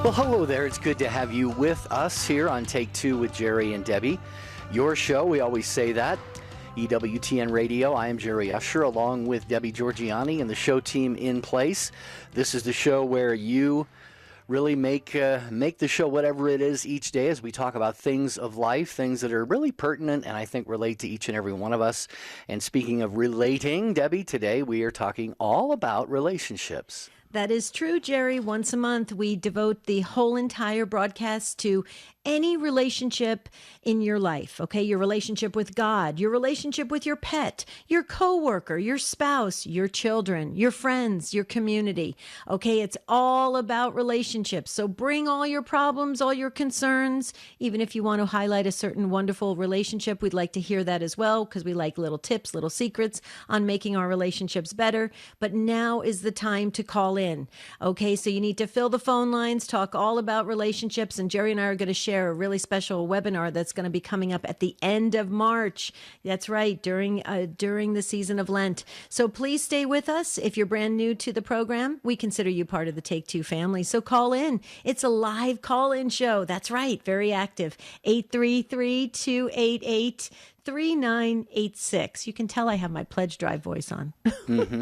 Well, hello there. It's good to have you with us here on Take Two with Jerry and Debbie. Your show, we always say that. EWTN Radio. I am Jerry Usher along with Debbie Georgiani and the show team in place. This is the show where you really make the show whatever it is each day as we talk about things of life, things that are really pertinent and I think relate to each and every one of us. And speaking of relating, Debbie, today we are talking all about relationships. That is true, Jerry. Once a month, we devote the whole entire broadcast to any relationship in your life, okay? Your relationship with God, your relationship with your pet, your coworker, your spouse, your children, your friends, your community, okay? It's all about relationships. So bring all your problems, all your concerns. Even if you want to highlight a certain wonderful relationship, we'd like to hear that as well because we like little tips, little secrets on making our relationships better. But now is the time to call in, okay? So you need to fill the phone lines, talk all about relationships, and Jerry and I are going to share a really special webinar that's going to be coming up at the end of March. That's right, during the season of Lent. So please stay with us. If you're brand new to the program, we consider you part of the Take Two family. So call in. It's a live call-in show. That's right, very active. 833-288-3986. You can tell I have my pledge drive voice on. Mm-hmm.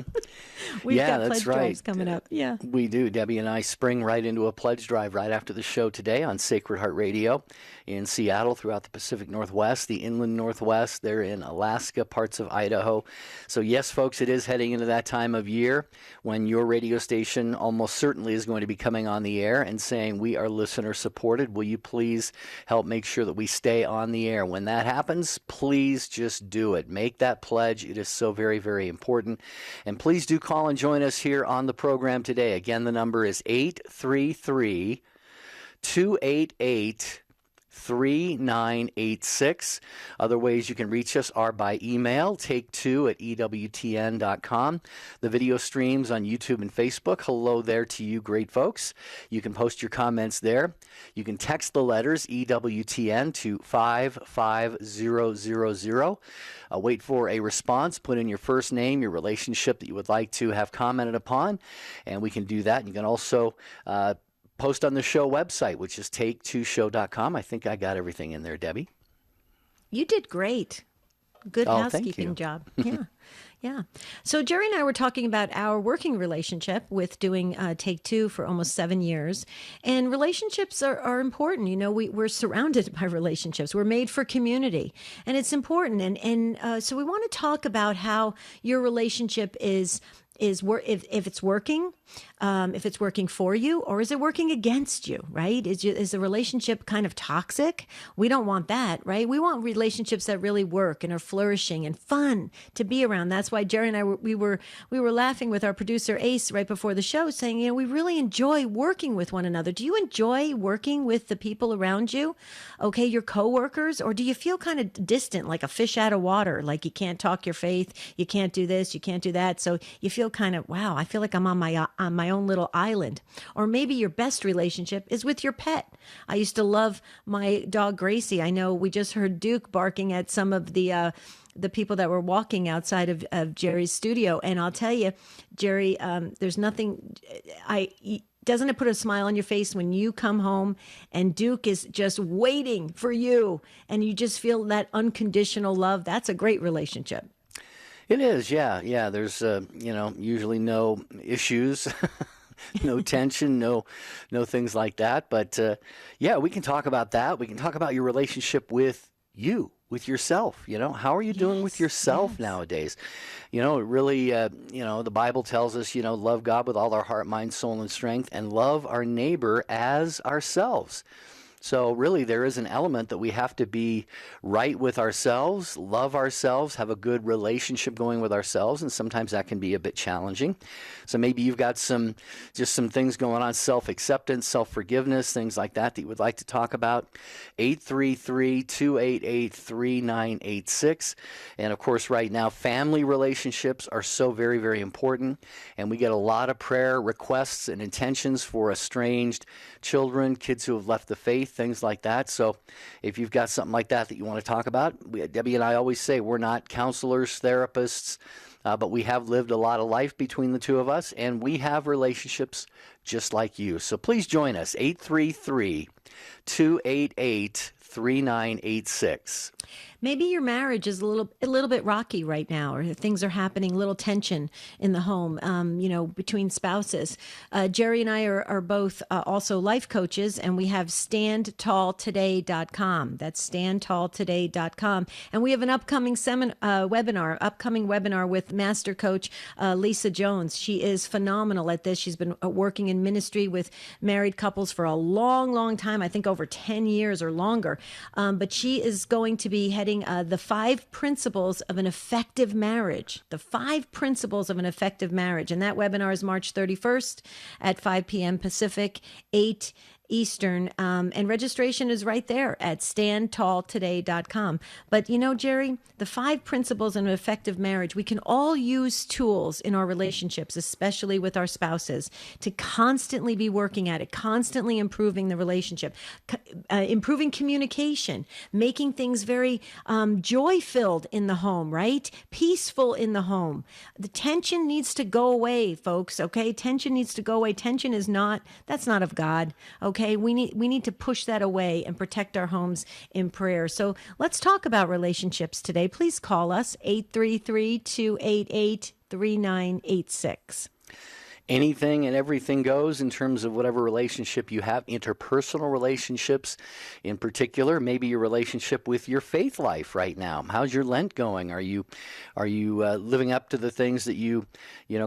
We've got that's pledge drives coming up. Yeah, we do. Debbie and I spring right into a pledge drive right after the show today on Sacred Heart Radio in Seattle, throughout the Pacific Northwest, the Inland Northwest. They're in Alaska, parts of Idaho. So yes, folks, it is heading into that time of year when your radio station almost certainly is going to be coming on the air and saying, we are listener supported. Will you please help make sure that we stay on the air? When that happens, please just do it. Make that pledge. It is so very, very important. And please do call and join us here on the program today. Again, the number is 833-288-3986. Other ways you can reach us are by email, take2@ewtn.com. The video streams on YouTube and Facebook. Hello there to you great folks. You can post your comments there. You can text the letters EWTN to 55000. Wait for a response. Put in your first name, your relationship that you would like to have commented upon, and we can do that. You can also post on the show website, which is take2show.com. I think I got everything in there, Debbie. you did great. Good housekeeping job. Yeah. Yeah. So Jerry and I were talking about our working relationship with doing Take Two for almost 7 years. And relationships are important. You know, we're surrounded by relationships. We're made for community. And it's important. And so we want to talk about how your relationship if it's working, if it's working for you, or is it working against you, right? Is the relationship kind of toxic? We don't want that, right? We want relationships that really work and are flourishing and fun to be around. That's why Jerry and I we were laughing with our producer Ace right before the show, saying, you know, we really enjoy working with one another. Do you enjoy working with the people around you? Okay, your coworkers, or do you feel kind of distant, like a fish out of water, like you can't talk your faith, you can't do this, you can't do that, so you feel kind of, wow, I feel like I'm on my own little island. Or maybe your best relationship is with your pet. I used to love my dog Gracie. I know we just heard Duke barking at some of the people that were walking outside of Jerry's studio. And I'll tell you, Jerry, there's nothing, doesn't it put a smile on your face when you come home and Duke is just waiting for you and you just feel that unconditional love? That's a great relationship. It is, yeah. There's, usually no issues, no tension, no things like that. But, we can talk about that. We can talk about your relationship with you, with yourself. You know, how are you doing with yourself nowadays? You know, it really, the Bible tells us, love God with all our heart, mind, soul, and strength, and love our neighbor as ourselves. So really, there is an element that we have to be right with ourselves, love ourselves, have a good relationship going with ourselves, and sometimes that can be a bit challenging. So maybe you've got some things going on, self-acceptance, self-forgiveness, things like that you would like to talk about. 833-288-3986. And of course, right now, family relationships are so very, very important, and we get a lot of prayer requests and intentions for estranged children, kids who have left the faith, things like that. So if you've got something like that you want to talk about, Debbie and I always say we're not counselors, therapists, but we have lived a lot of life between the two of us, and we have relationships just like you. So please join us, 833-288-3986. Maybe your marriage is a little bit rocky right now, or things are happening, little tension in the home, between spouses. Jerry and I are both also life coaches, and we have standtalltoday.com. That's standtalltoday.com. And we have an upcoming webinar with Master Coach Lisa Jones. She is phenomenal at this. She's been working in ministry with married couples for a long, long time, I think over 10 years or longer. But she is going to be heading the 5 principles of an effective marriage. The 5 principles of an effective marriage. And that webinar is March 31st at 5 p.m. Pacific, 8 Eastern, and registration is right there at standtalltoday.com. But Jerry, the 5 principles of an effective marriage, we can all use tools in our relationships, especially with our spouses, to constantly be working at it, constantly improving the relationship, improving communication, making things very joy-filled in the home, right? Peaceful in the home. The tension needs to go away, folks, okay? Tension needs to go away. Tension that's not of God, okay? We need to push that away and protect our homes in prayer. So let's talk about relationships today. Please call us 833-288-3986. Anything and everything goes in terms of whatever relationship you have, interpersonal relationships in particular, maybe your relationship with your faith life right now. How's your Lent going? Are you living up to the things that you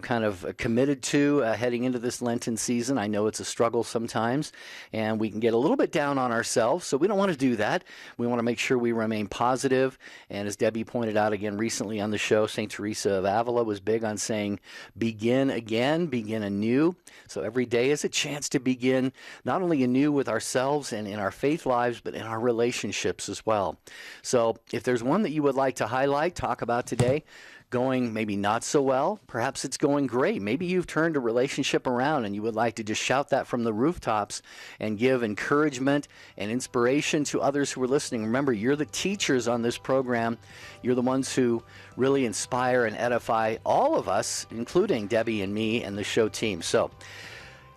kind of committed to heading into this Lenten season? I know it's a struggle sometimes, and we can get a little bit down on ourselves, so we don't want to do that. We want to make sure we remain positive, and as Debbie pointed out again recently on the show, St. Teresa of Avila was big on saying, begin again, begin anew. So every day is a chance to begin not only anew with ourselves and in our faith lives, but in our relationships as well. So if there's one that you would like to highlight, talk about today, going maybe not so well, perhaps it's going great. Maybe you've turned a relationship around and you would like to just shout that from the rooftops and give encouragement and inspiration to others who are listening. Remember, you're the teachers on this program. You're the ones who really inspire and edify all of us, including Debbie and me and the show team. So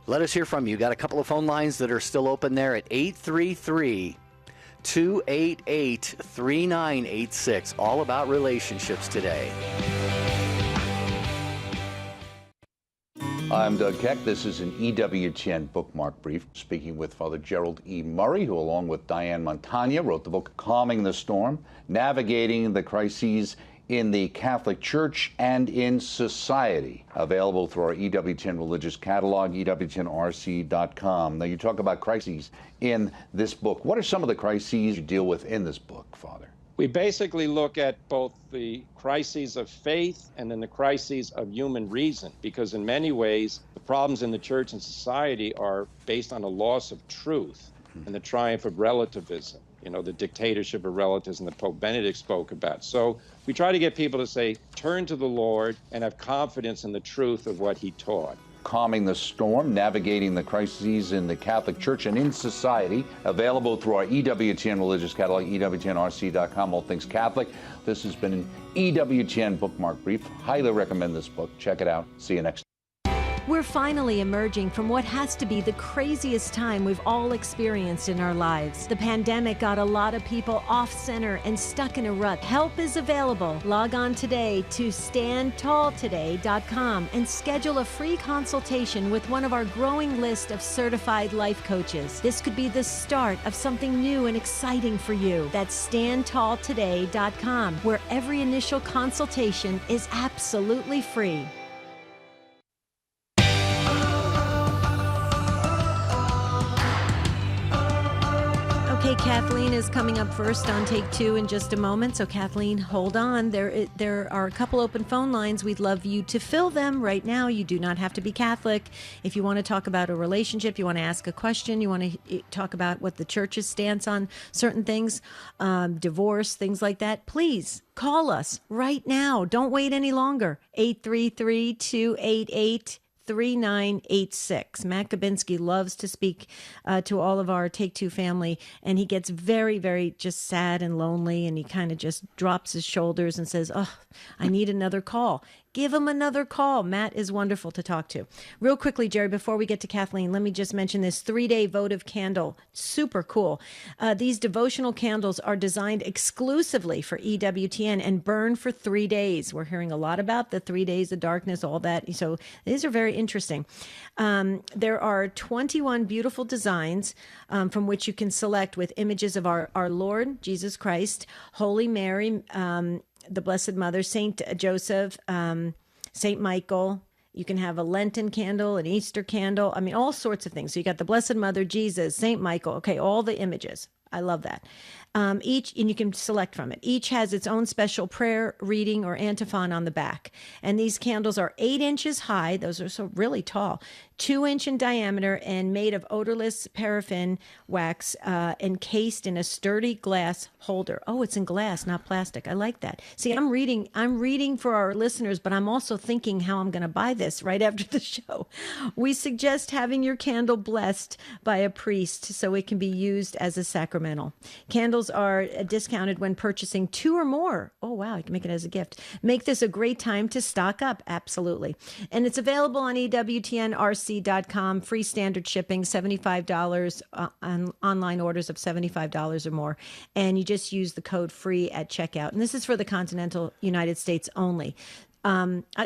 let us hear from you. Got a couple of phone lines that are still open there at 833-288-3986. All about relationships today. I'm Doug Keck. This is an EWTN bookmark brief, speaking with Father Gerald E. Murray, who along with Diane Montagna wrote the book Calming the Storm, Navigating the Crises in the Catholic Church and in Society, available through our EWTN religious catalog, EWTNRC.com. Now, you talk about crises in this book. What are some of the crises you deal with in this book, Father? We basically look at both the crises of faith and then the crises of human reason, because in many ways, the problems in the church and society are based on a loss of truth and the triumph of relativism. The dictatorship of relativism that Pope Benedict spoke about. So we try to get people to say, turn to the Lord and have confidence in the truth of what he taught. Calming the Storm, Navigating the Crises in the Catholic Church and in Society, available through our EWTN religious catalog, EWTNRC.com, all things Catholic. This has been an EWTN bookmark brief. Highly recommend this book. Check it out. See you next time. We're finally emerging from what has to be the craziest time we've all experienced in our lives. The pandemic got a lot of people off center and stuck in a rut. Help is available. Log on today to standtalltoday.com and schedule a free consultation with one of our growing list of certified life coaches. This could be the start of something new and exciting for you. That's standtalltoday.com, where every initial consultation is absolutely free. Okay, Kathleen is coming up first on Take Two in just a moment. So, Kathleen, hold on. There are a couple open phone lines. We'd love you to fill them right now. You do not have to be Catholic. If you want to talk about a relationship, you want to ask a question, you want to talk about what the church's stance on certain things, divorce, things like that, please call us right now. Don't wait any longer. 833-288-3986. Matt Gabinski loves to speak to all of our Take Two family, and he gets very, very just sad and lonely, and he kind of just drops his shoulders and says, oh, I need another call. give them another call. Matt is wonderful to talk to. Real quickly, Jerry, before we get to Kathleen, let me just mention this 3-day votive candle. Super cool. These devotional candles are designed exclusively for EWTN and burn for 3 days. We're hearing a lot about the 3 days of darkness, all that. So these are very interesting. There are 21 beautiful designs from which you can select with images of our Lord Jesus Christ, Holy Mary, the Blessed Mother, Saint Joseph, Saint Michael. You can have a Lenten candle, an Easter candle. I mean, all sorts of things. So you got the Blessed Mother, Jesus, Saint Michael. Okay, all the images. I love that. Each, and you can select from it. Each has its own special prayer, reading, or antiphon on the back. And these candles are 8 inches high. Those are so really tall. 2-inch in diameter and made of odorless paraffin wax, encased in a sturdy glass holder. Oh, it's in glass, not plastic. I like that. See, I'm reading for our listeners, but I'm also thinking how I'm going to buy this right after the show. We suggest having your candle blessed by a priest so it can be used as a sacramental. Candles are discounted when purchasing 2 or more. Oh, wow. You can make it as a gift. Make this a great time to stock up. Absolutely. And it's available on EWTNRC.com. Free standard shipping, $75 on online orders of $75 or more. And you just use the code FREE at checkout. And this is for the continental United States only.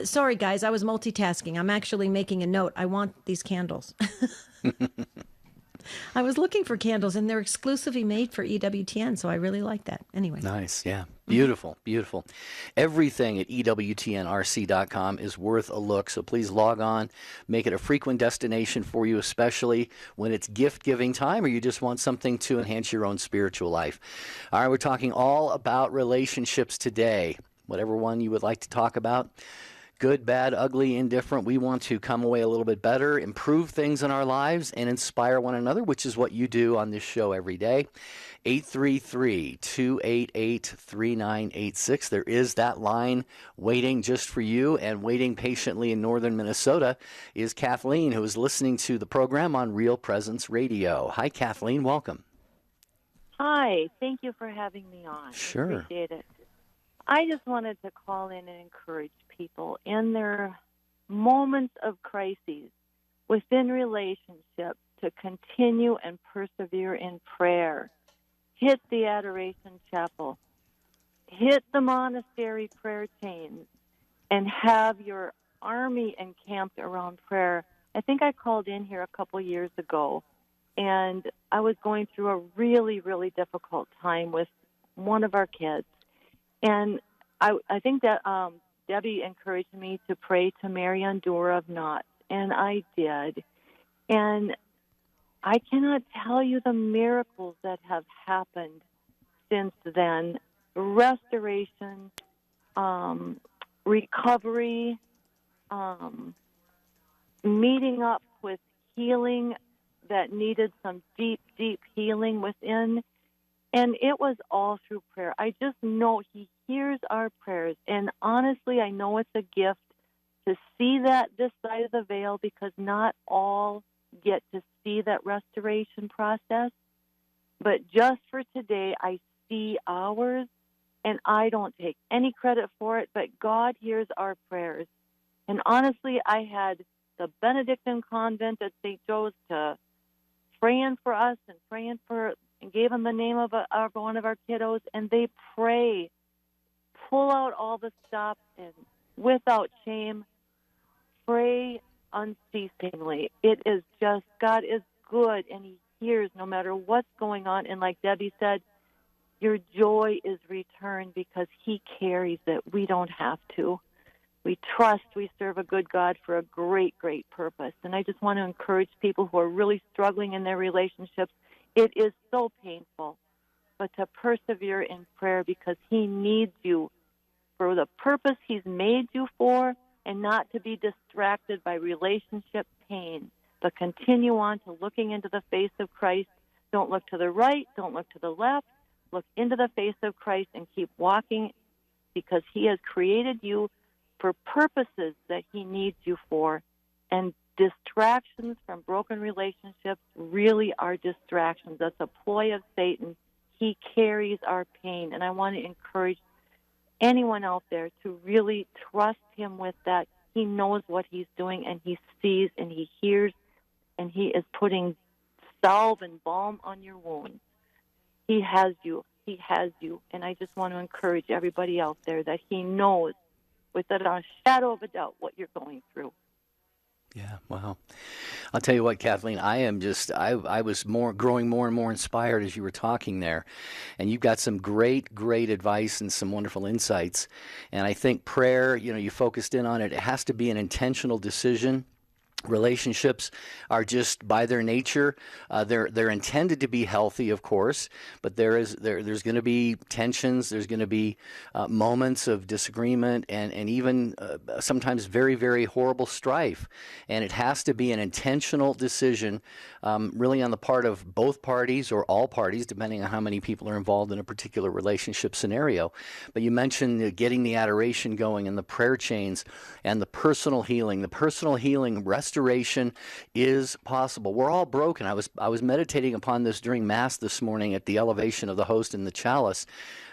Sorry, guys. I was multitasking. I'm actually making a note. I want these candles. I was looking for candles, and they're exclusively made for EWTN, so I really like that. Anyway. Nice, yeah. Beautiful, beautiful. Everything at EWTNRC.com is worth a look, so please log on. Make it a frequent destination for you, especially when it's gift-giving time or you just want something to enhance your own spiritual life. All right, we're talking all about relationships today. Whatever one you would like to talk about. Good, bad, ugly, indifferent. We want to come away a little bit better, improve things in our lives, and inspire one another, which is what you do on this show every day. 833-288-3986. There is that line waiting just for you, and waiting patiently in northern Minnesota is Kathleen, who is listening to the program on Real Presence Radio. Hi, Kathleen. Welcome. Hi. Thank you for having me on. Sure. I appreciate it. I just wanted to call in and encourage people in their moments of crises within relationships to continue and persevere in prayer. Hit the Adoration Chapel. Hit the monastery prayer chains and have your army encamped around prayer. I think I called in here a couple years ago, and I was going through a really, really difficult time with one of our kids. And I think that Debbie encouraged me to pray to Mary Ondura of Knots, and I did. And I cannot tell you the miracles that have happened since then. Restoration, recovery, meeting up with healing that needed some deep, deep healing within. And it was all through prayer. I just know He hears our prayers. And honestly, I know it's a gift to see that this side of the veil, because not all get to see that restoration process. But just for today, I see ours, and I don't take any credit for it, but God hears our prayers. And honestly, I had the Benedictine convent at St. Joe's to praying for us and praying for, and gave them the name of one of our kiddos, and they pray, pull out all the stops, and without shame, pray unceasingly. It is just, God is good, and He hears no matter what's going on. And like Debbie said, your joy is returned because He carries it. We don't have to. We trust we serve a good God for a great, great purpose. And I just want to encourage people who are really struggling in their relationships. It is so painful, but to persevere in prayer, because He needs you for the purpose He's made you for, and not to be distracted by relationship pain, but continue on to looking into the face of Christ. Don't look to the right, don't look to the left. Look into the face of Christ and keep walking, because He has created you for purposes that He needs you for. And distractions from broken relationships really are distractions. That's a ploy of Satan. He carries our pain. And I want to encourage anyone out there to really trust him with that. He knows what he's doing, and he sees and he hears, and he is putting salve and balm on your wounds. He has you. He has you. And I just want to encourage everybody out there that he knows without a shadow of a doubt what you're going through. Yeah, wow. I'll tell you what, Kathleen, I was growing more and more inspired as you were talking there. And you've got some great advice and some wonderful insights. And I think prayer, you focused in on it. It has to be an intentional decision. Relationships are just by their nature, they're intended to be healthy, of course, but there's going to be tensions. There's going to be moments of disagreement and even sometimes very, very horrible strife. And it has to be an intentional decision, really on the part of both parties or all parties, depending on how many people are involved in a particular relationship scenario. But you mentioned getting the adoration going and the prayer chains and the personal healing. The personal healing restoration is possible. We're all broken. I was meditating upon this during Mass this morning at the elevation of the host and the chalice.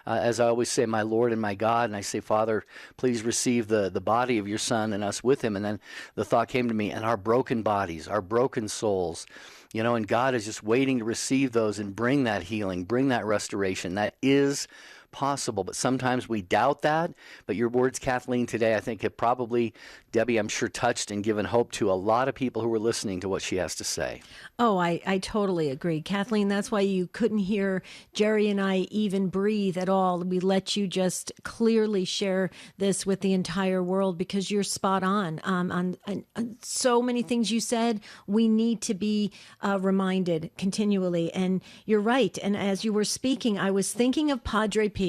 As I always say, my Lord and my God, and I say, Father, please receive the body of your Son and us with him. And then the thought came to me, and our broken bodies, our broken souls, and God is just waiting to receive those and bring that healing, bring that restoration. That is possible, but sometimes we doubt that. But your words, Kathleen, today, I think have probably, Debbie, I'm sure, touched and given hope to a lot of people who are listening to what she has to say. Oh, I totally agree. Kathleen, that's why you couldn't hear Jerry and I even breathe at all. We let you just clearly share this with the entire world because you're spot on. On so many things you said, we need to be reminded continually. And you're right. And as you were speaking, I was thinking of Padre Pio.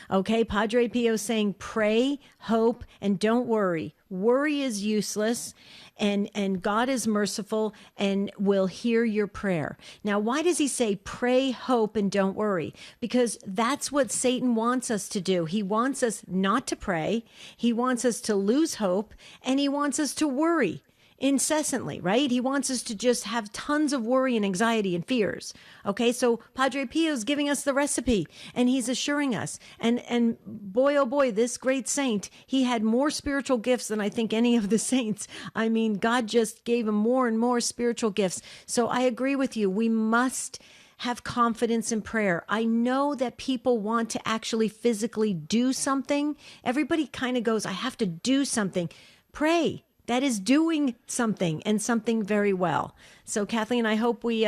Okay, Padre Pio saying, pray, hope, and don't worry. Worry is useless, and God is merciful and will hear your prayer. Now, why does he say pray, hope, and don't worry? Because that's what Satan wants us to do. He wants us not to pray. He wants us to lose hope, and he wants us to worry incessantly, right? He wants us to just have tons of worry and anxiety and fears. Okay, so Padre Pio is giving us the recipe, and he's assuring us. And boy, oh boy, this great saint, he had more spiritual gifts than I think any of the saints. I mean, God just gave him more and more spiritual gifts. So I agree with you. We must have confidence in prayer. I know that people want to actually physically do something. Everybody kind of goes, I have to do something. Pray. That is doing something, and something very well. So, Kathleen, I hope we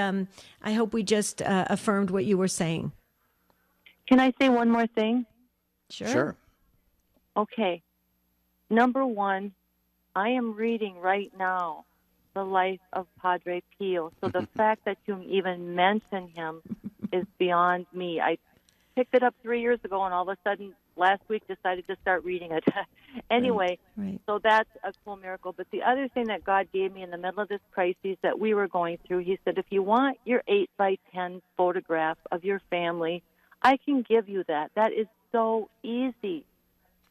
just affirmed what you were saying. Can I say one more thing? Sure. Okay. Number one, I am reading right now the life of Padre Pio. So the fact that you even mention him is beyond me. I picked it up 3 years ago, and all of a sudden, last week, decided to start reading it. Anyway, right. So that's a cool miracle. But the other thing that God gave me in the middle of this crisis that we were going through, he said, if you want your 8x10 photograph of your family, I can give you that. That is so easy.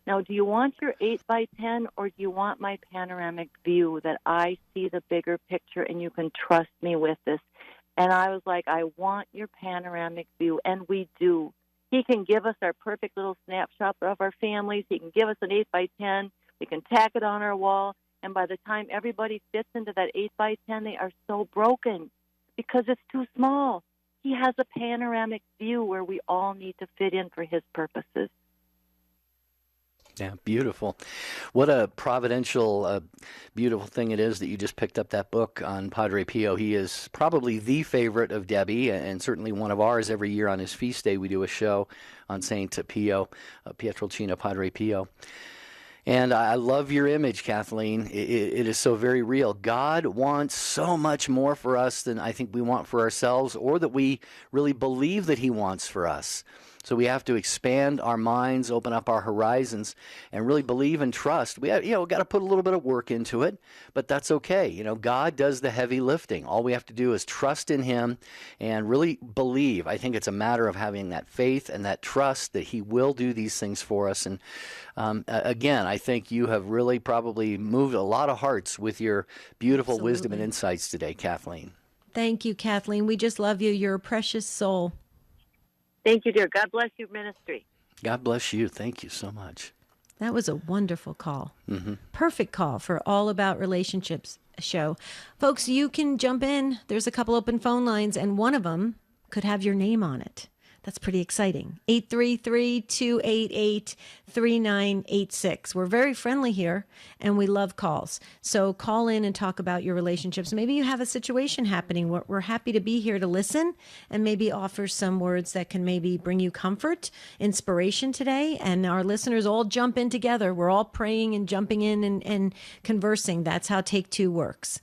Now, do you want your 8x10, or do you want my panoramic view that I see the bigger picture and you can trust me with this? And I was like, I want your panoramic view, and we do. He can give us our perfect little snapshot of our families. He can give us an 8x10. We can tack it on our wall. And by the time everybody fits into that 8x10, they are so broken because it's too small. He has a panoramic view where we all need to fit in for his purposes. Yeah, beautiful. What a providential, beautiful thing it is that you just picked up that book on Padre Pio. He is probably the favorite of Debbie, and certainly one of ours. Every year on his feast day, we do a show on Saint Pio, Pietrelcina Padre Pio. And I love your image, Kathleen. It is so very real. God wants so much more for us than I think we want for ourselves, or that we really believe that he wants for us. So we have to expand our minds, open up our horizons, and really believe and trust. We have, got to put a little bit of work into it, but that's okay. God does the heavy lifting. All we have to do is trust in him and really believe. I think it's a matter of having that faith and that trust that he will do these things for us. And again, I think you have really probably moved a lot of hearts with your beautiful Absolutely. Wisdom and insights today, Kathleen. Thank you, Kathleen. We just love you. You're a precious soul. Thank you, dear. God bless your ministry. God bless you. Thank you so much. That was a wonderful call. Mm-hmm. Perfect call for All About Relationships show. Folks, you can jump in. There's a couple open phone lines, and one of them could have your name on it. That's pretty exciting. 833-288-3986. We're very friendly here, and we love calls. So call in and talk about your relationships. Maybe you have a situation happening. We're happy to be here to listen and maybe offer some words that can maybe bring you comfort, inspiration today. And our listeners all jump in together. We're all praying and jumping in and conversing. That's how Take Two works.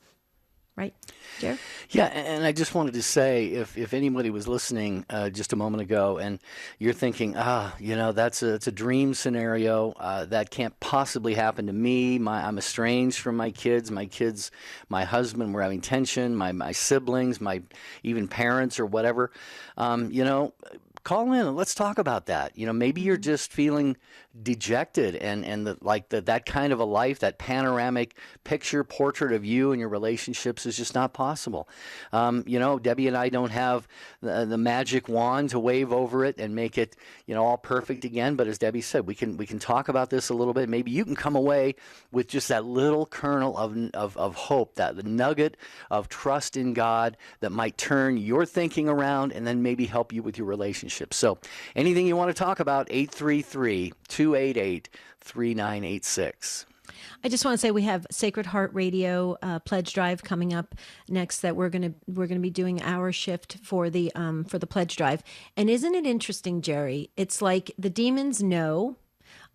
Right, Jared? Yeah, and I just wanted to say, if anybody was listening just a moment ago, and you're thinking, it's a dream scenario that can't possibly happen to me. I'm estranged from my kids, my husband. We're having tension. My siblings, my even parents or whatever. Call in and let's talk about that. Maybe you're just feeling dejected and that kind of a life, that panoramic picture portrait of you and your relationships is just not possible. Debbie and I don't have the magic wand to wave over it and make it, all perfect again. But as Debbie said, we can talk about this a little bit. Maybe you can come away with just that little kernel of hope, that the nugget of trust in God that might turn your thinking around and then maybe help you with your relationship. So anything you want to talk about, 833-288-3986. I just want to say we have Sacred Heart Radio pledge drive coming up next. That we're gonna be doing our shift for the pledge drive. And isn't it interesting, Jerry? It's like the demons know.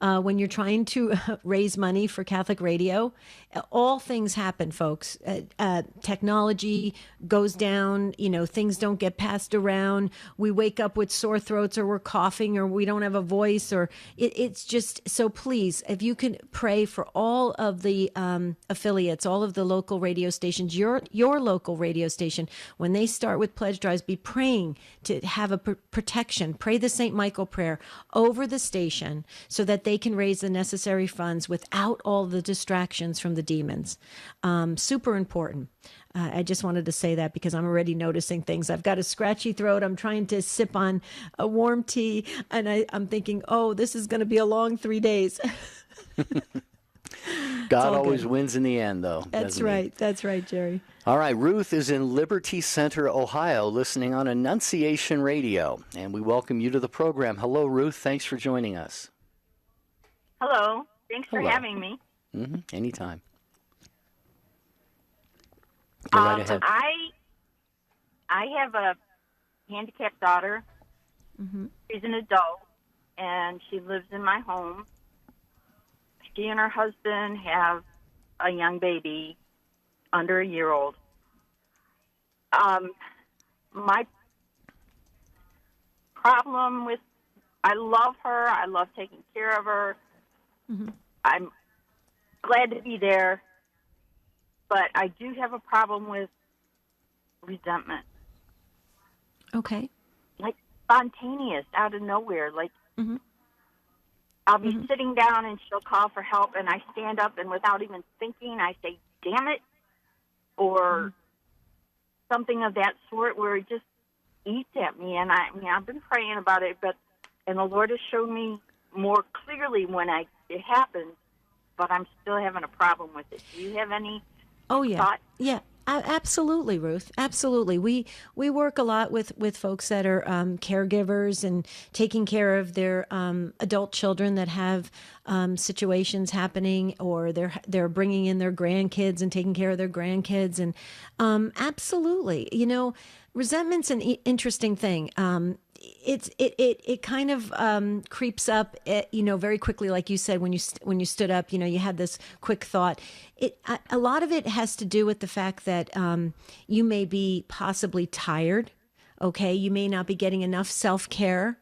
When you're trying to raise money for Catholic radio, all things happen, folks. Technology goes down, things don't get passed around. We wake up with sore throats, or we're coughing, or we don't have a voice, or it's just, so please, if you can pray for all of the affiliates, all of the local radio stations, your local radio station, when they start with pledge drives, be praying to have a protection. Pray the St. Michael prayer over the station so that they can raise the necessary funds without all the distractions from the demons. Super important. I just wanted to say that because I'm already noticing things. I've got a scratchy throat. I'm trying to sip on a warm tea, and I'm thinking, this is going to be a long 3 days. God always wins in the end, though. That's right. That's right, Jerry. All right. Ruth is in Liberty Center, Ohio, listening on Annunciation Radio, and we welcome you to the program. Hello, Ruth. Thanks for joining us. Hello. Thanks for having me. Mm-hmm. Anytime. Go right ahead. I have a handicapped daughter. Mm-hmm. She's an adult, and she lives in my home. She and her husband have a young baby, under a year old. My problem with, I love her. I love taking care of her. Mm-hmm. I'm glad to be there, but I do have a problem with resentment. Okay. Like spontaneous, out of nowhere. Like mm-hmm. I'll be sitting down and she'll call for help, and I stand up and without even thinking, I say, "Damn it," or something of that sort, where it just eats at me. And I've been praying about it, and the Lord has shown me more clearly when it happens, but I'm still having a problem with it. Do you have any thoughts? Yeah. Absolutely, Ruth. Absolutely. We work a lot with folks that are caregivers and taking care of their adult children that have situations happening, or they're bringing in their grandkids and taking care of their grandkids. And absolutely, resentment's an interesting thing. It kind of creeps up, very quickly, like you said when you stood up. You had this quick thought. A lot of it has to do with the fact that you may be possibly tired. Okay, you may not be getting enough self-care.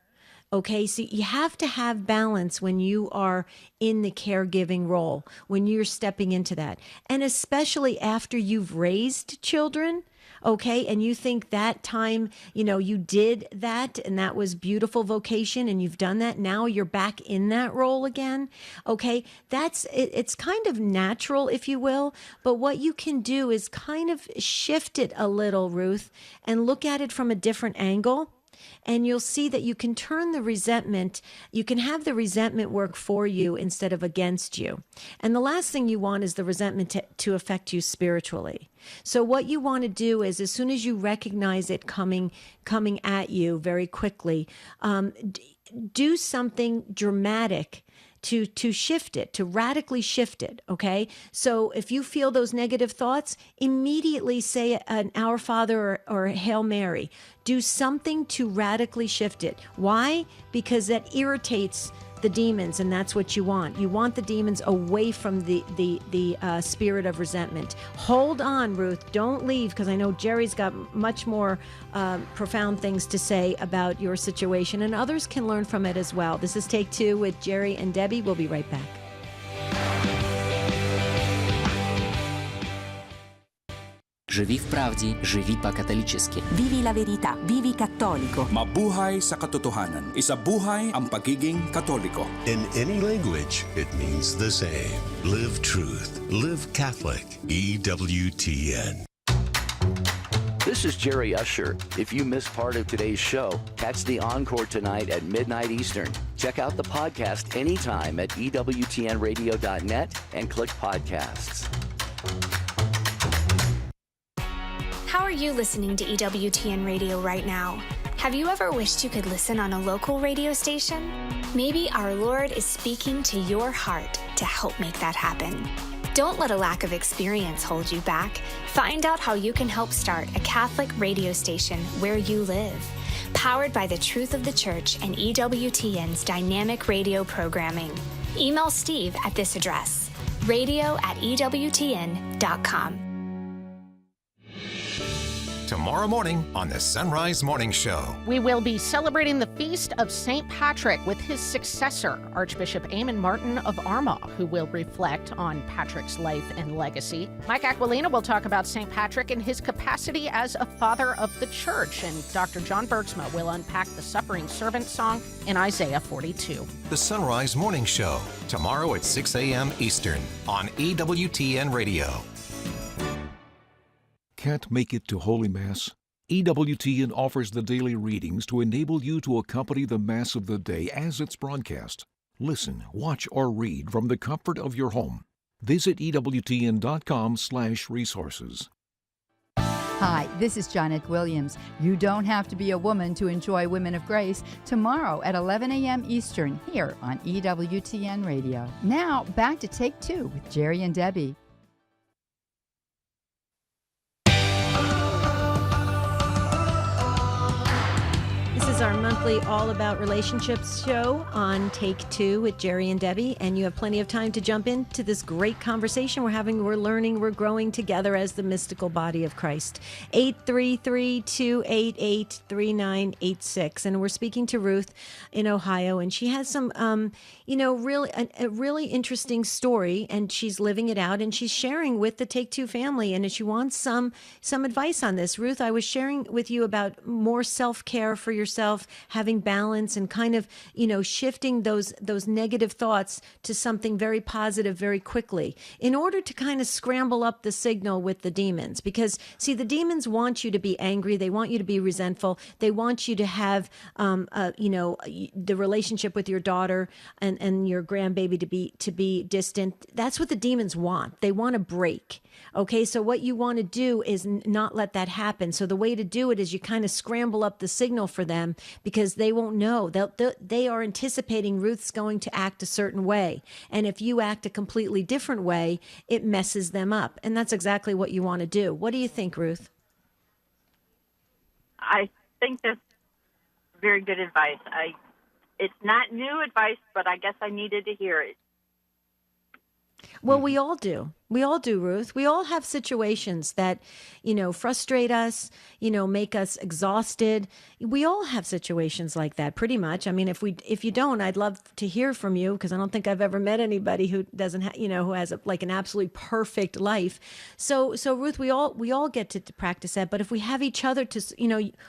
Okay, so you have to have balance when you are in the caregiving role, when you're stepping into that, and especially after you've raised children. Okay, and you think that time, you did that and that was beautiful vocation and you've done that. Now you're back in that role again. Okay, it's kind of natural, if you will. But what you can do is kind of shift it a little, Ruth, and look at it from a different angle. and you'll see that you can turn the resentment, you can have the resentment work for you instead of against you. And the last thing you want is the resentment to affect you spiritually. So what you want to do is, as soon as you recognize it coming at you very quickly, do something dramatic to shift it, to radically shift it, okay? So if you feel those negative thoughts, immediately say an Our Father or a Hail Mary. Do something to radically shift it. Why? Because that irritates the demons, and that's what you want. You want the demons away from the spirit of resentment. Hold on, Ruth. Don't leave, because I know Jerry's got much more profound things to say about your situation, and others can learn from it as well. This is Take Two with Jerry and Debbie. We'll be right back. Живи в правді, живи по-католически. Vivi la verità, vivi cattolico. Mabuhay sa katotohanan. Isabuhay ang pagiging katoliko. In any language, it means the same. Live truth. Live Catholic. EWTN. This is Jerry Usher. If you missed part of today's show, catch the encore tonight at midnight Eastern. Check out the podcast anytime at EWTNradio.net and click podcasts. How are you listening to EWTN Radio right now? Have you ever wished you could listen on a local radio station? Maybe our Lord is speaking to your heart to help make that happen. Don't let a lack of experience hold you back. Find out how you can help start a Catholic radio station where you live. Powered by the truth of the Church and EWTN's dynamic radio programming. Email Steve at this address, radio@EWTN.com. Tomorrow morning on the Sunrise Morning Show. We will be celebrating the feast of St. Patrick with his successor, Archbishop Eamon Martin of Armagh, who will reflect on Patrick's life and legacy. Mike Aquilina will talk about St. Patrick and his capacity as a father of the church, and Dr. John Bergsma will unpack the Suffering Servant song in Isaiah 42. The Sunrise Morning Show, tomorrow at 6 a.m. Eastern on EWTN Radio. Can't make it to Holy Mass? EWTN offers the daily readings to enable you to accompany the Mass of the day as it's broadcast. Listen, watch, or read from the comfort of your home. Visit EWTN.com/resources. Hi, this is Janet Williams. You don't have to be a woman to enjoy Women of Grace tomorrow at 11 a.m. Eastern here on EWTN Radio. Now, back to Take Two with Jerry and Debbie. This is our monthly All About Relationships show on Take Two with Jerry and Debbie, and you have plenty of time to jump into this great conversation we're having. We're learning, we're growing together as the mystical body of Christ. 833-288-3986, and we're speaking to Ruth in Ohio, and she has some, a really interesting story, and she's living it out, and she's sharing with the Take Two family, and she wants some advice on this. Ruth, I was sharing with you about more self-care for yourself, having balance, and kind of, shifting those negative thoughts to something very positive very quickly in order to kind of scramble up the signal with the demons. Because, see, the demons want you to be angry. They want you to be resentful. They want you to have, the relationship with your daughter and your grandbaby to be distant. That's what the demons want. They want a break. Okay, so what you want to do is not let that happen. So the way to do it is you kind of scramble up the signal for them, because they won't know. They are anticipating Ruth's going to act a certain way. And if you act a completely different way, it messes them up. And that's exactly what you want to do. What do you think, Ruth? I think that's very good advice. It's not new advice, but I guess I needed to hear it. Well, we all do. We all do, Ruth. We all have situations that, frustrate us, make us exhausted. We all have situations like that, pretty much. I mean, if you don't, I'd love to hear from you, because I don't think I've ever met anybody who doesn't who has an absolutely perfect life. So Ruth, we all get to practice that. But if we have each other to,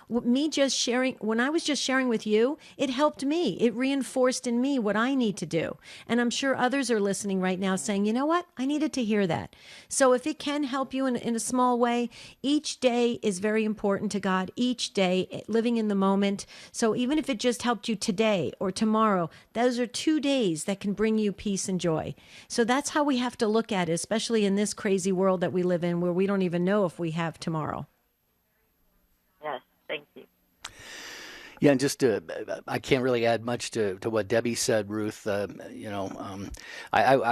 me just sharing, when I was just sharing with you, it helped me. It reinforced in me what I need to do. And I'm sure others are listening right now saying, you know what? I needed to hear that. that. So if it can help you in a small way, each day is very important to God. Each day, living in the moment. So even if it just helped you today or tomorrow, those are 2 days that can bring you peace and joy. So that's how we have to look at it, especially in this crazy world that we live in where we don't even know if we have tomorrow. Yes, thank you. Yeah, and just I can't really add much to what Debbie said, Ruth. I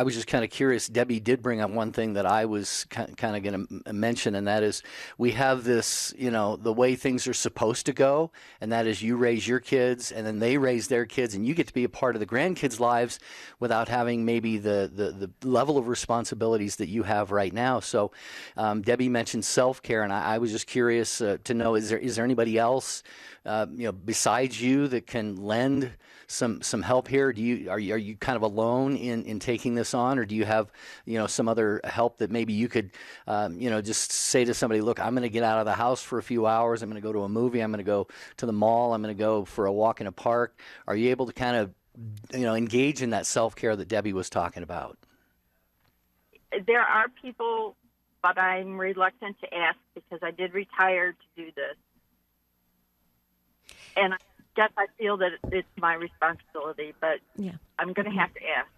was just kind of curious. Debbie did bring up one thing that I was kind of going to mention, and that is we have this, the way things are supposed to go, and that is you raise your kids, and then they raise their kids, and you get to be a part of the grandkids' lives without having maybe the level of responsibilities that you have right now. So Debbie mentioned self-care, and I was just curious to know, is there anybody else besides you that can lend some help here? Are you kind of alone in taking this on, or do you have some other help that maybe you could just say to somebody, look, I'm going to get out of the house for a few hours, I'm going to go to a movie, I'm going to go to the mall, I'm going to go for a walk in a park? Are you able to kind of engage in that self-care that Debbie was talking about? There are people, but I'm reluctant to ask because I did retire to do this. And I guess I feel that it's my responsibility, but yeah, I'm going to have to ask.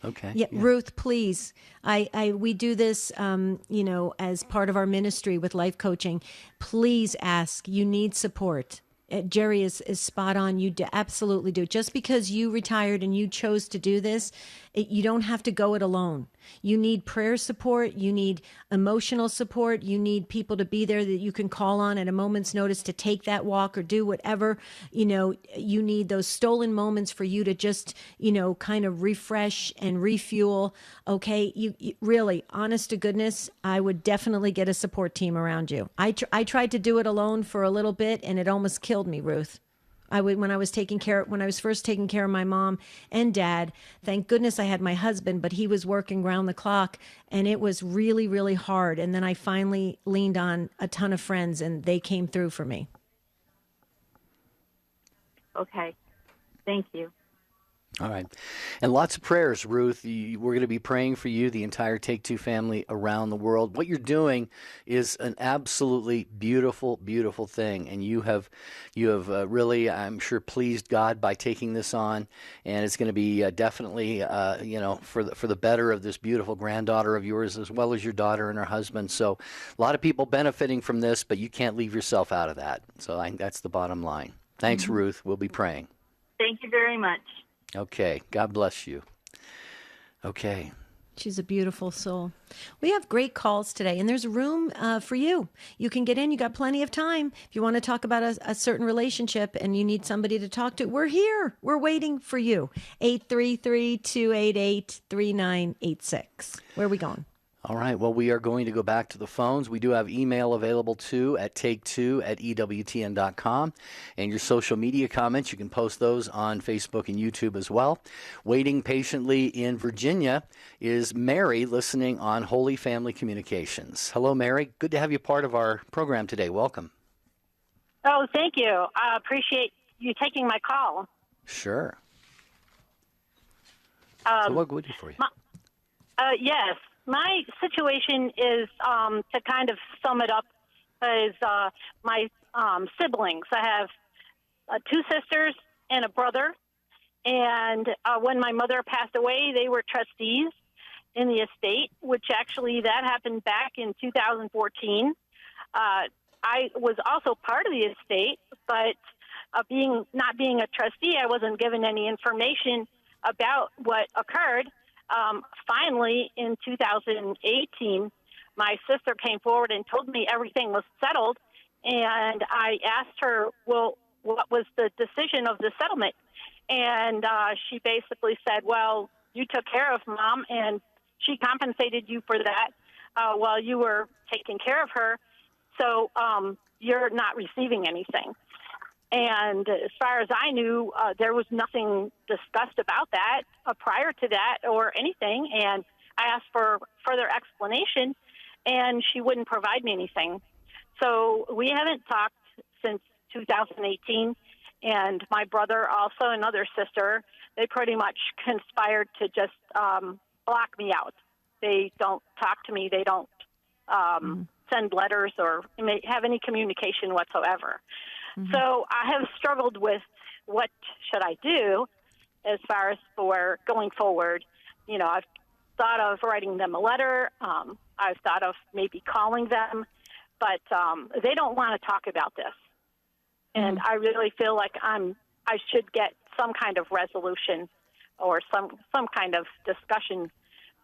Okay. Yeah, Ruth, please. We do this, as part of our ministry with life coaching. Please ask. You need support. Jerry is spot on. You absolutely do. Just because you retired and you chose to do this, you don't have to go it alone. You need prayer support. You need emotional support. You need people to be there that you can call on at a moment's notice to take that walk or do whatever. You need those stolen moments for you to just, kind of refresh and refuel. Okay. You really, honest to goodness, I would definitely get a support team around you. I tried to do it alone for a little bit and it almost killed me, Ruth. When I was first taking care of my mom and dad, thank goodness I had my husband, but he was working round the clock and it was really, really hard. And then I finally leaned on a ton of friends and they came through for me. Okay. Thank you. All right. And lots of prayers, Ruth. We're going to be praying for you, the entire Take Two family around the world. What you're doing is an absolutely beautiful, beautiful thing. And you have really, I'm sure, pleased God by taking this on. And it's going to be definitely, for the better of this beautiful granddaughter of yours, as well as your daughter and her husband. So a lot of people benefiting from this, but you can't leave yourself out of that. So I think that's the bottom line. Thanks, Mm-hmm. Ruth. We'll be praying. Thank you very much. Okay. God bless you. Okay. She's a beautiful soul. We have great calls today, and there's room for you. You can get in. You got plenty of time. If you want to talk about a certain relationship and you need somebody to talk to, we're here. We're waiting for you. 833-288-3986. Where are we going? All right. Well, we are going to go back to the phones. We do have email available, too, at take2@EWTN.com. And your social media comments, you can post those on Facebook and YouTube as well. Waiting patiently in Virginia is Mary, listening on Holy Family Communications. Hello, Mary. Good to have you part of our program today. Welcome. Oh, thank you. I appreciate you taking my call. Sure. So what can we do for you? Yes. My situation is, to kind of sum it up, is my siblings. I have 2 sisters and a brother. And when my mother passed away, they were trustees in the estate, which actually that happened back in 2014. I was also part of the estate, but not being a trustee, I wasn't given any information about what occurred. Finally, in 2018, my sister came forward and told me everything was settled, and I asked her, well, what was the decision of the settlement? And she basically said, well, you took care of Mom, and she compensated you for that while you were taking care of her, so you're not receiving anything. And as far as I knew, there was nothing discussed about that prior to that or anything. And I asked for further explanation, and she wouldn't provide me anything. So we haven't talked since 2018. And my brother, also another sister, they pretty much conspired to just block me out. They don't talk to me. They don't send letters or have any communication whatsoever. So I have struggled with what should I do as far as for going forward. I've thought of writing them a letter. I've thought of maybe calling them, but they don't want to talk about this. And I really feel like I should get some kind of resolution or some kind of discussion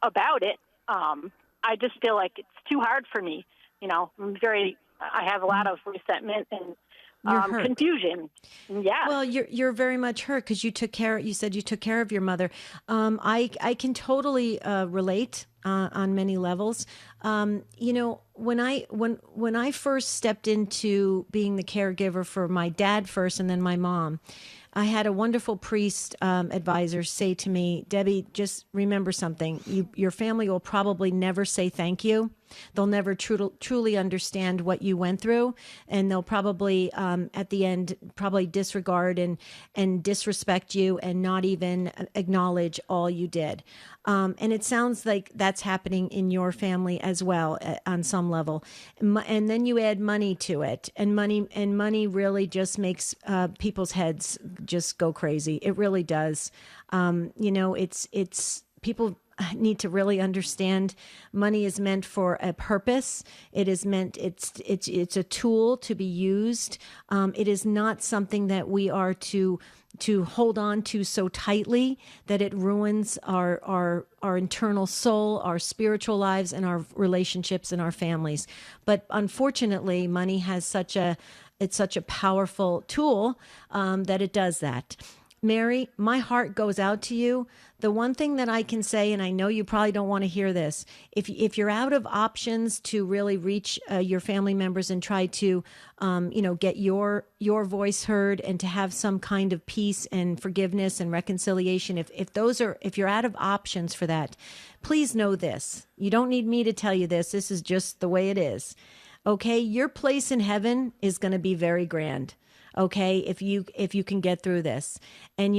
about it. I just feel like it's too hard for me. I have a lot of resentment and confusion. Yeah. Well, you're very much hurt because you said you took care of your mother. I can totally relate on many levels. When I first stepped into being the caregiver for my dad first and then my mom, I had a wonderful priest advisor say to me, Debbie, just remember something. Your family will probably never say thank you. They'll never truly understand what you went through. And they'll probably, at the end, probably disregard and disrespect you and not even acknowledge all you did. And it sounds like that's happening in your family as well on some level. And then you add money to it, and money really just makes people's heads just go crazy. It really does. It's people need to really understand money is meant for a purpose. It is meant, it's a tool to be used. It is not something that we are to hold on to so tightly that it ruins our internal soul, our spiritual lives, and our relationships and our families. But unfortunately, money has such a powerful tool that it does that. Mary, my heart goes out to you. The one thing that I can say, and I know you probably don't want to hear this, if you're out of options to really reach your family members and try to, get your voice heard and to have some kind of peace and forgiveness and reconciliation, if you're out of options for that, please know this. You don't need me to tell you this. This is just the way it is. Okay, your place in heaven is going to be very grand. Okay, if you can get through this. And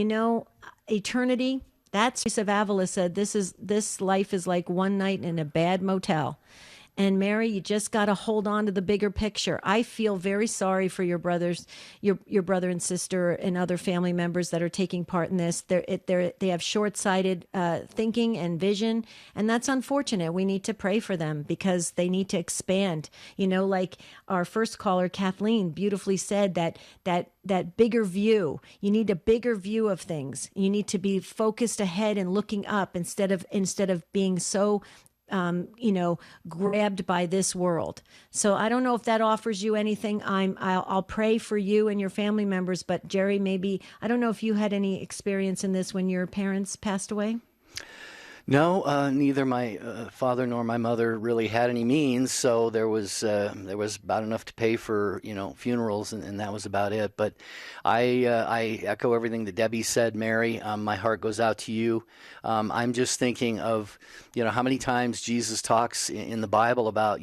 eternity, that's Teresa of Avila said, this life is like one night in a bad motel. And Mary, you just got to hold on to the bigger picture. I feel very sorry for your brothers, your brother and sister and other family members that are taking part in this. They have short-sighted thinking and vision, and that's unfortunate. We need to pray for them because they need to expand. Like our first caller, Kathleen, beautifully said that bigger view. You need a bigger view of things. You need to be focused ahead and looking up instead of being so grabbed by this world. So I don't know if that offers you anything. I'll pray for you and your family members, but Jerry, maybe, I don't know if you had any experience in this when your parents passed away. No, neither my father nor my mother really had any means, so there was about enough to pay for funerals, and that was about it. But I echo everything that Debbie said, Mary. My heart goes out to you. I'm just thinking of how many times Jesus talks in the Bible about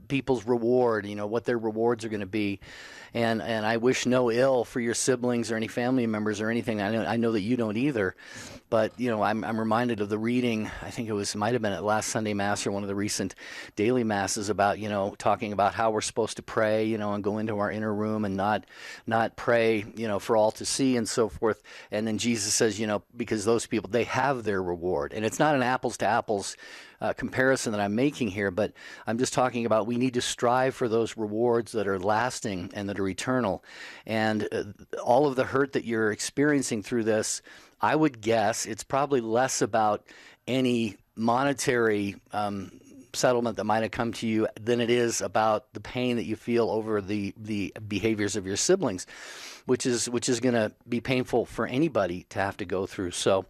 people's reward, what their rewards are going to be. And I wish no ill for your siblings or any family members or anything. I know that you don't either. But I'm reminded of the reading. I think it might have been at last Sunday Mass or one of the recent daily masses about talking about how we're supposed to pray, and go into our inner room and not pray for all to see and so forth. And then Jesus says because those people, they have their reward. And it's not an apples to apples comparison that I'm making here, but I'm just talking about we need to strive for those rewards that are lasting and that are eternal. And all of the hurt that you're experiencing through this, I would guess it's probably less about any monetary settlement that might have come to you than it is about the pain that you feel over the behaviors of your siblings, which is going to be painful for anybody to have to go through. So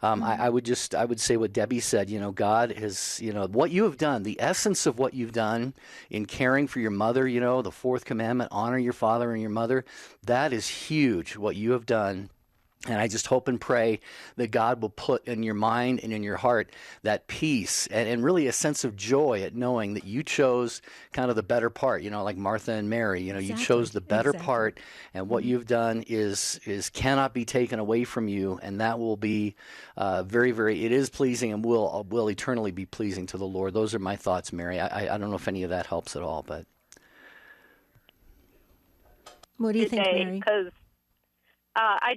I would say what Debbie said, God has, what you have done, the essence of what you've done in caring for your mother, the fourth commandment, honor your father and your mother, that is huge, what you have done. And I just hope and pray that God will put in your mind and in your heart that peace and really a sense of joy at knowing that you chose kind of the better part, like Martha and Mary. You chose the better part, and what you've done is cannot be taken away from you, and that will be very, very, it is pleasing and will eternally be pleasing to the Lord. Those are my thoughts, Mary. I don't know if any of that helps at all, but. What do you think, Mary? Because I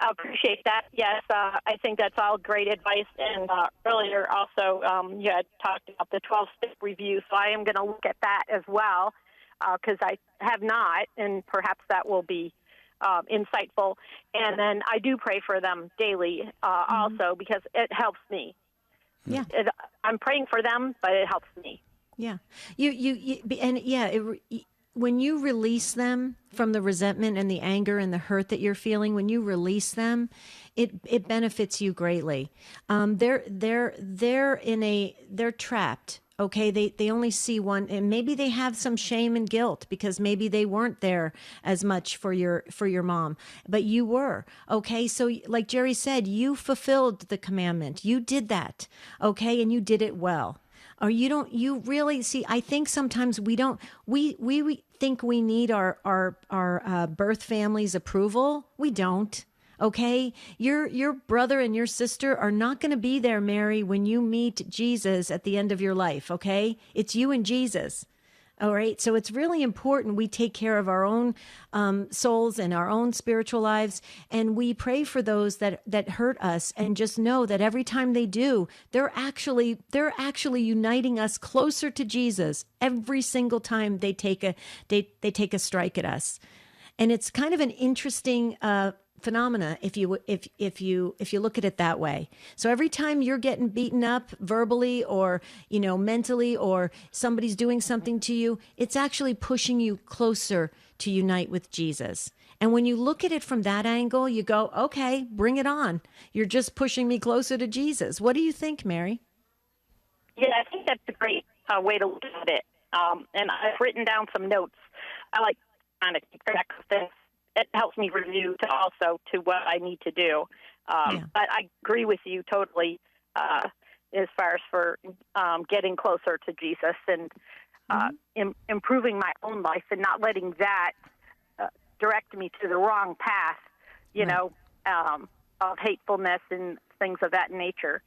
appreciate that. Yes, I think that's all great advice. And earlier also you had talked about the 12-step review, so I am going to look at that as well because I have not, and perhaps that will be insightful. And then I do pray for them daily also because it helps me. Yeah, I'm praying for them, but it helps me. Yeah, when you release them from the resentment and the anger and the hurt that you're feeling, when you release them, it benefits you greatly. They're trapped. Okay, they only see one, and maybe they have some shame and guilt because maybe they weren't there as much for your mom, but you were. Okay, so like Jerry said, you fulfilled the commandment. You did that. Okay, and you did it well. Or you really see, I think sometimes we think we need our birth family's approval. We don't. Okay. Your brother and your sister are not going to be there, Mary, when you meet Jesus at the end of your life. Okay. It's you and Jesus. All right. So it's really important we take care of our own souls and our own spiritual lives. And we pray for those that hurt us, and just know that every time they do, they're actually uniting us closer to Jesus every single time they take a strike at us. And it's kind of an interesting phenomena if you look at it that way. So every time you're getting beaten up verbally or mentally, or somebody's doing something to you, it's actually pushing you closer to unite with Jesus. And when you look at it from that angle, you go, okay, bring it on. You're just pushing me closer to Jesus. What do you think, Mary? Yeah, I think that's a great way to look at it. And I've written down some notes. I like kind of keep track of things. It helps me review to what I need to do. But I agree with you totally as far as for getting closer to Jesus and improving my own life and not letting that direct me to the wrong path, of hatefulness and things of that nature.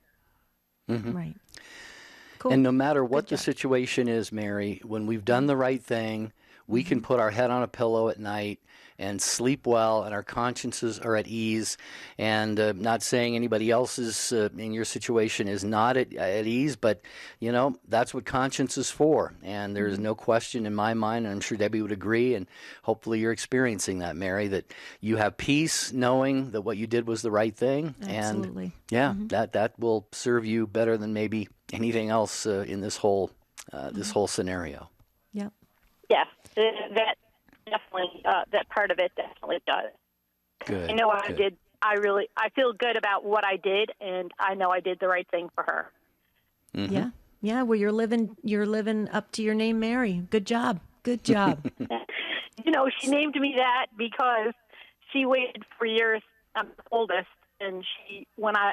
Mm-hmm. Right. Cool. And no matter what the situation is, Mary, when we've done the right thing, we can put our head on a pillow at night and sleep well, and our consciences are at ease. And not saying anybody else's in your situation is not at ease, but, that's what conscience is for. And there's no question in my mind, and I'm sure Debbie would agree, and hopefully you're experiencing that, Mary, that you have peace knowing that what you did was the right thing. Absolutely. And that will serve you better than maybe anything else in this whole scenario. Yep. Yes, that definitely, that part of it definitely does. Good. I know I did. I feel good about what I did, and I know I did the right thing for her. Mm-hmm. Yeah. Well, you're living up to your name, Mary. Good job. She named me that because she waited for years. I'm the oldest, and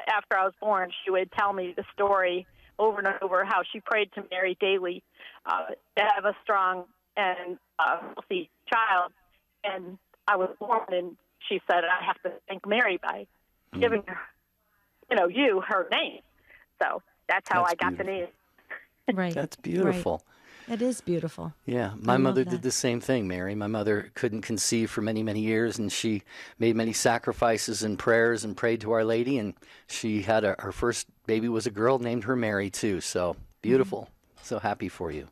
after I was born, she would tell me the story over and over how she prayed to Mary daily to have a strong and healthy child. And I was born, and she said, I have to thank Mary by giving her, you her name. So that's how I got the name. Right. That's beautiful. Right. It is beautiful. Yeah. My mother did the same thing, Mary. My mother couldn't conceive for many, many years, and she made many sacrifices and prayers and prayed to Our Lady, and she had her first baby was a girl, named her Mary too. So beautiful. So happy for you.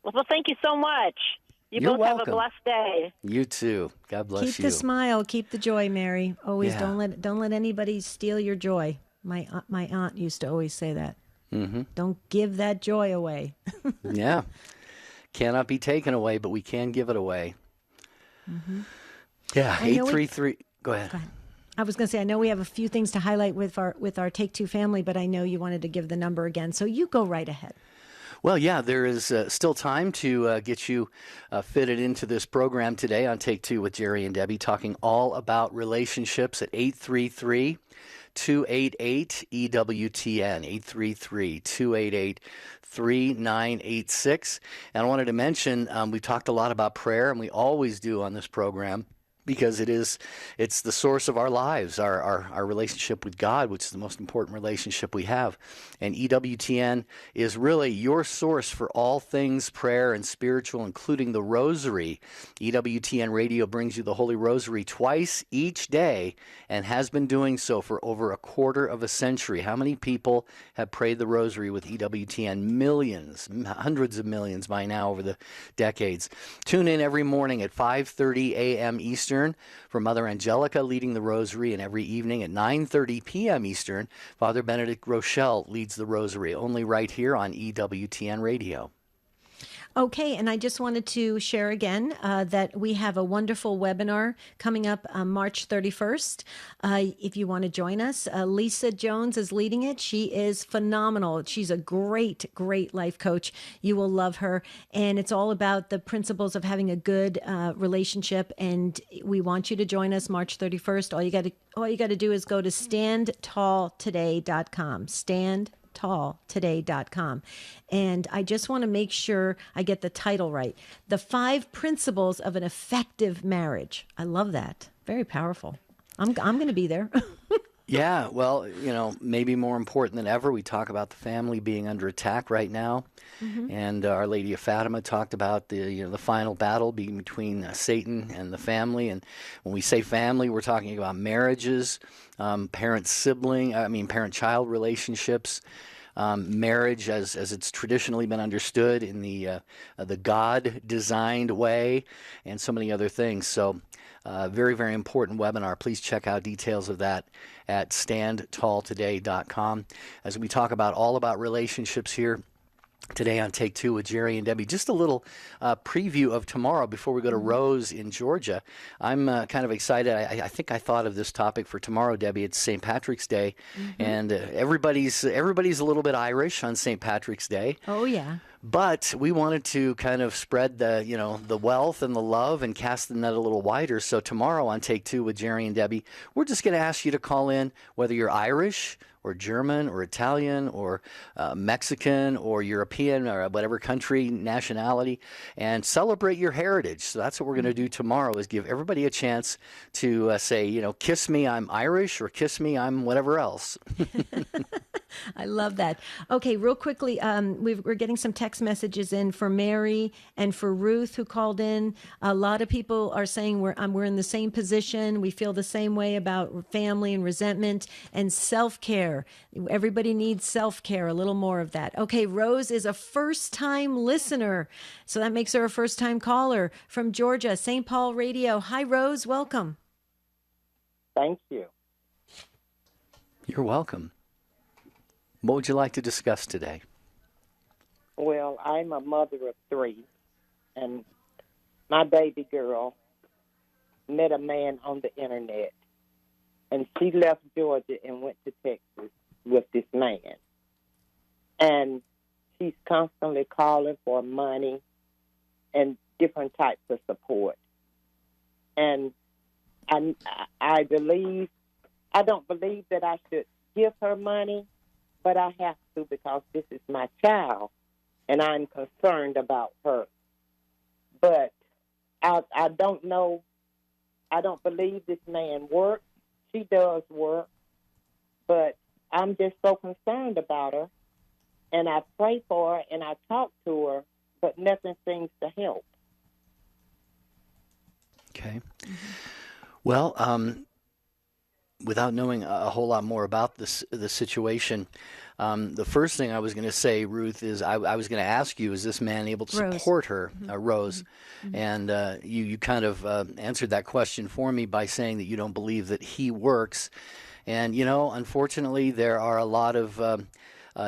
Well, thank you so much. You're both welcome. have a blessed day. You too. God bless you. Keep the smile. Keep the joy, Mary. Always don't let anybody steal your joy. My aunt used to always say that. Mm-hmm. Don't give that joy away. Yeah. Cannot be taken away, but we can give it away. Mm-hmm. Yeah. 833. Go ahead. I was going to say, I know we have a few things to highlight with our Take Two family, but I know you wanted to give the number again, so you go right ahead. Well, yeah, there is still time to get you fitted into this program today on Take Two with Jerry and Debbie, talking all about relationships at 833 288 EWTN, 833 288 3986. And I wanted to mention we've talked a lot about prayer, and we always do on this program, because it's the source of our lives, our relationship with God, which is the most important relationship we have. And EWTN is really your source for all things prayer and spiritual, including the Rosary. EWTN Radio brings you the Holy Rosary twice each day and has been doing so for over a quarter of a century. How many people have prayed the Rosary with EWTN? Millions, hundreds of millions by now over the decades. Tune in every morning at 5:30 a.m. Eastern for Mother Angelica leading the Rosary, and every evening at 9:30 p.m. Eastern, Father Benedict Rochelle leads the Rosary, only right here on EWTN Radio. Okay, and I just wanted to share again that we have a wonderful webinar coming up on March 31st. If you want to join us, Lisa Jones is leading it. She is phenomenal. She's a great, great life coach. You will love her. And it's all about the principles of having a good relationship. And we want you to join us March 31st. All you got to do is go to standtalltoday.com. Standtalltoday.com. And I just want to make sure I get the title right. The 5 Principles of an Effective Marriage. I love that. Very powerful. I'm going to be there. Yeah, well, maybe more important than ever, we talk about the family being under attack right now. Mm-hmm. And Our Lady of Fatima talked about the final battle being between Satan and the family. And when we say family, we're talking about marriages, parent-child relationships, marriage as it's traditionally been understood in the God-designed way, and so many other things. So very, very important webinar. Please check out details of that at standtalltoday.com. As we talk all about relationships here today on Take Two with Jerry and Debbie. Just a little preview of tomorrow before we go to Rose in Georgia. I'm kind of excited. I think I thought of this topic for tomorrow, Debbie. It's St. Patrick's Day, and everybody's a little bit Irish on St. Patrick's Day. Oh, yeah. But we wanted to kind of spread the wealth and the love and cast the net a little wider. So tomorrow on Take Two with Jerry and Debbie, we're just going to ask you to call in, whether you're Irish or German or Italian or Mexican or European or whatever country, nationality, and celebrate your heritage. So that's what we're going to do tomorrow, is give everybody a chance to say, kiss me, I'm Irish, or kiss me, I'm whatever else. I love that. Okay, real quickly, we're getting some text messages in for Mary and for Ruth, who called in. A lot of people are saying we're in the same position. We feel the same way about family and resentment and self-care. Everybody needs self-care, a little more of that. Okay, Rose is a first-time listener, so that makes her a first-time caller from Georgia, St. Paul Radio. Hi, Rose. Welcome. Thank you. You're welcome. What would you like to discuss today? Well, I'm a mother of 3, and my baby girl met a man on the internet, and she left Georgia and went to Texas with this man. And she's constantly calling for money and different types of support. And I don't believe that I should give her money, but I have to, because this is my child, and I'm concerned about her. But I don't know. I don't believe this man works. She does work, but I'm just so concerned about her, and I pray for her, and I talk to her, but nothing seems to help. Okay. Well, without knowing a whole lot more about the situation, the first thing I was going to say, Ruth, is I was going to ask you, is this man able to support her, Rose? And you kind of answered that question for me by saying that you don't believe that he works. And, unfortunately, there are a lot of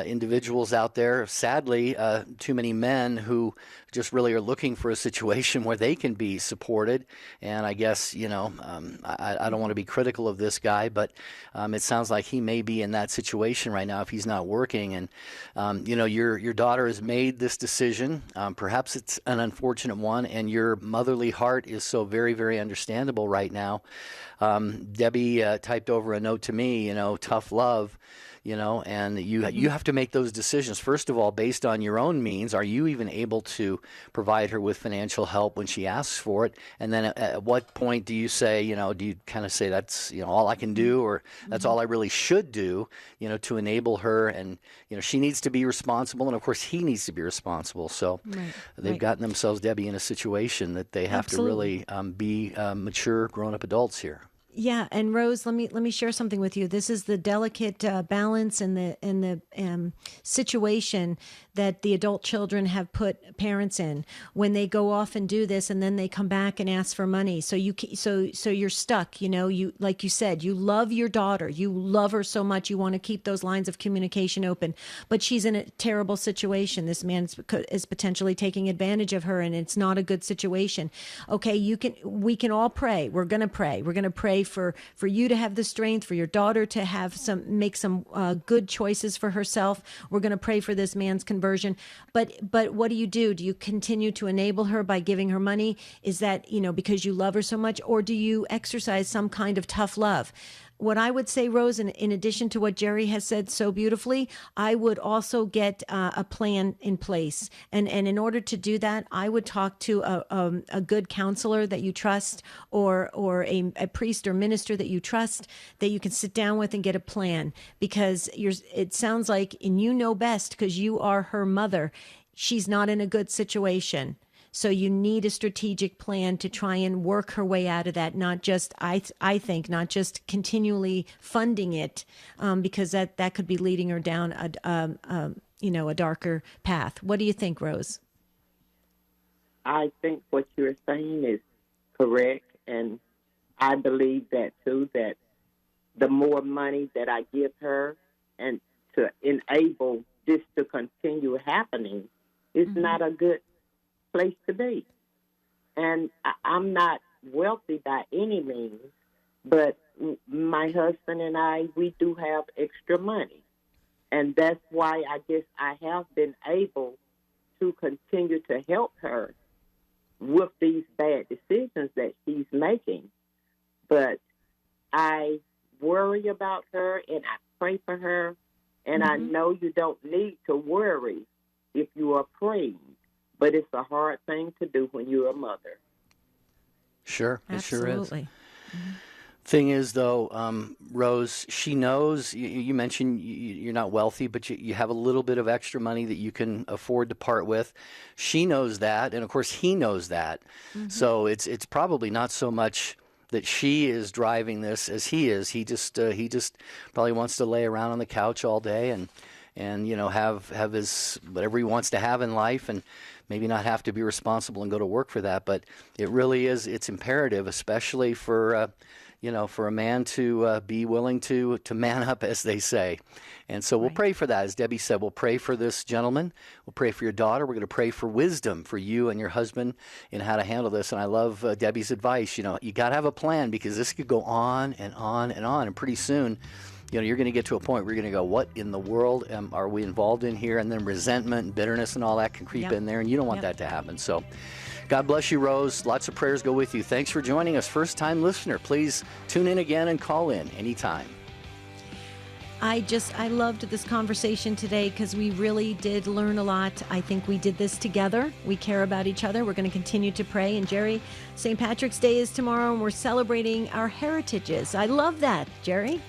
individuals out there, sadly, too many men who just really are looking for a situation where they can be supported. And I guess, I don't want to be critical of this guy, but it sounds like he may be in that situation right now if he's not working. And, your daughter has made this decision. Perhaps it's an unfortunate one, and your motherly heart is so very, very understandable right now. Debbie typed over a note to me, tough love. And you have to make those decisions. First of all, based on your own means, are you even able to provide her with financial help when she asks for it? And then at what point do you say, do you kind of say that's, all I can do, or that's all I really should do, to enable her? And, she needs to be responsible. And of course, he needs to be responsible. So they've gotten themselves, Debbie, in a situation that they have to really be mature, grown-up adults here. Yeah, and Rose, let me share something with you. This is the delicate balance and the situation that the adult children have put parents in when they go off and do this, and then they come back and ask for money. So you're stuck. You, like you said, you love your daughter, you love her so much, you want to keep those lines of communication open, but she's in a terrible situation. This man is potentially taking advantage of her, and it's not a good situation. Okay, we can all pray. We're gonna pray for you to have the strength, for your daughter to make some good choices for herself. We're going to pray for this man's conversion. But what do? Do you continue to enable her by giving her money? Is that, because you love her so much, or do you exercise some kind of tough love? What I would say, Rose, in addition to what Jerry has said so beautifully, I would also get a plan in place. And in order to do that, I would talk to a good counselor that you trust, or a priest or minister that you trust, that you can sit down with and get a plan. Because it sounds like, and you know best because you are her mother, she's not in a good situation. So you need a strategic plan to try and work her way out of that, not just, I think, not just continually funding it, because that could be leading her down a darker path. What do you think, Rose? I think what you're saying is correct, and I believe that too, that the more money that I give her and to enable this to continue happening is not a good place to be. And I'm not wealthy by any means, but my husband and I, we do have extra money. And that's why I guess I have been able to continue to help her with these bad decisions that she's making. But I worry about her and I pray for her. And I know you don't need to worry if you are praying. But it's a hard thing to do when you're a mother. Sure, it Absolutely. sure is. Thing is, though, Rose, she knows, you mentioned you're not wealthy, but you have a little bit of extra money that you can afford to part with. She knows that, and of course he knows that. So it's probably not so much that she is driving this as he is. He just probably wants to lay around on the couch all day and have his whatever he wants to have in life, and maybe not have to be responsible and go to work for that. But it really is, it's imperative, especially for a man to be willing to man up, as they say. And so we'll pray for that. As Debbie said, we'll pray for this gentleman. We'll pray for your daughter. We're going to pray for wisdom for you and your husband in how to handle this. And I love Debbie's advice. You got to have a plan, because this could go on and on and on. And pretty soon, you're going to get to a point where you're going to go, what in the world are we involved in here? And then resentment and bitterness and all that can creep in there, and you don't want that to happen. So God bless you, Rose. Lots of prayers go with you. Thanks for joining us. First-time listener, please tune in again and call in anytime. I loved this conversation today because we really did learn a lot. I think we did this together. We care about each other. We're going to continue to pray. And Jerry, St. Patrick's Day is tomorrow, and we're celebrating our heritages. I love that, Jerry.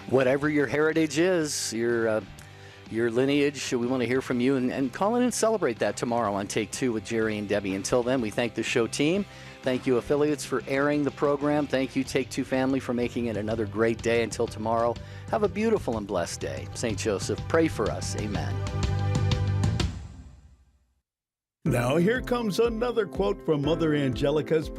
Whatever your heritage is, your lineage, we want to hear from you, and call in and celebrate that tomorrow on Take Two with Jerry and Debbie. Until then, we thank the show team. Thank you, affiliates, for airing the program. Thank you, Take Two family, for making it another great day. Until tomorrow, have a beautiful and blessed day. St. Joseph, pray for us. Amen. Now here comes another quote from Mother Angelica's